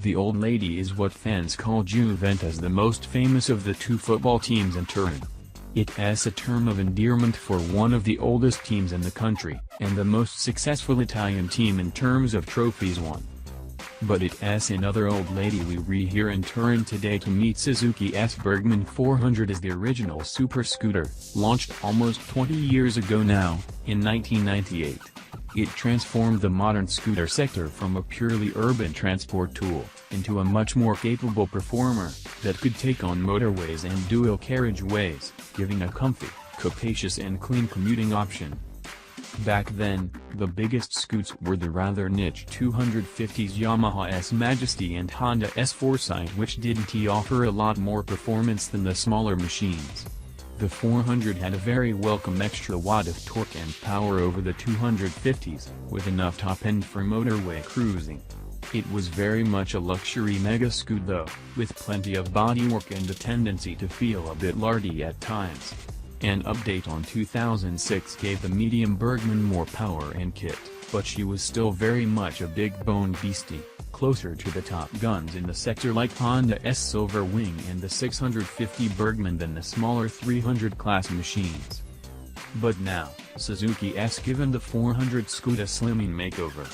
The old lady is what fans call Juventus, the most famous of the two football teams in Turin. It's a term of endearment for one of the oldest teams in the country, and the most successful Italian team in terms of trophies won. But it's another old lady we re here in Turin today to meet. Suzuki's Burgman 400 is the original super scooter, launched almost 20 years ago now, in 1998. It transformed the modern scooter sector from a purely urban transport tool, into a much more capable performer, that could take on motorways and dual carriageways, giving a comfy, capacious and clean commuting option. Back then, the biggest scoots were the rather niche 250s Yamaha S Majesty and Honda S Foresight, which didn't offer a lot more performance than the smaller machines. The 400 had a very welcome extra watt of torque and power over the 250s, with enough top end for motorway cruising. It was very much a luxury mega scoot though, with plenty of bodywork and a tendency to feel a bit lardy at times. An update on 2006 gave the medium Burgman more power and kit, but she was still very much a big-boned beastie, closer to the top guns in the sector like Honda S Silver Wing and the 650 Burgman than the smaller 300 class machines. But now, Suzuki's given the 400 scoot a slimming makeover.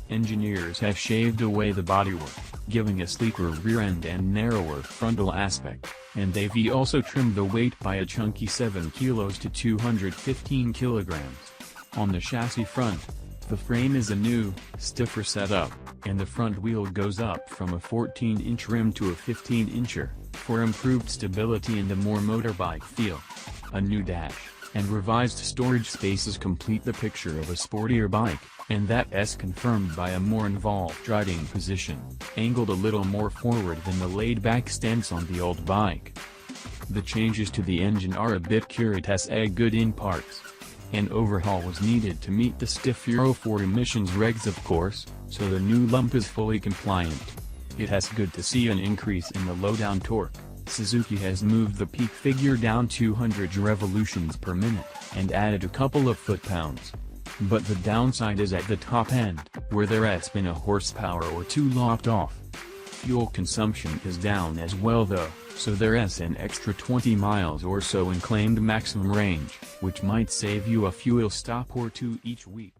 Engineers have shaved away the bodywork, giving a sleeker rear end and narrower frontal aspect, and they've also trimmed the weight by a chunky 7 kilos to 215 kilograms. On the chassis front, the frame is a new, stiffer setup, and the front wheel goes up from a 14-inch rim to a 15-incher, for improved stability and a more motorbike feel. A new dash, and revised storage spaces complete the picture of a sportier bike, and that's confirmed by a more involved riding position, angled a little more forward than the laid-back stance on the old bike. The changes to the engine are a bit curious and good in parts. An overhaul was needed to meet the stiff Euro 4 emissions regs of course, so the new lump is fully compliant. It has good to see an increase in the low-down torque. Suzuki has moved the peak figure down 200 revolutions per minute, and added a couple of foot-pounds. But the downside is at the top end, where there's been a horsepower or two lopped off. Fuel consumption is down as well though, so there's an extra 20 miles or so in claimed maximum range, which might save you a fuel stop or two each week.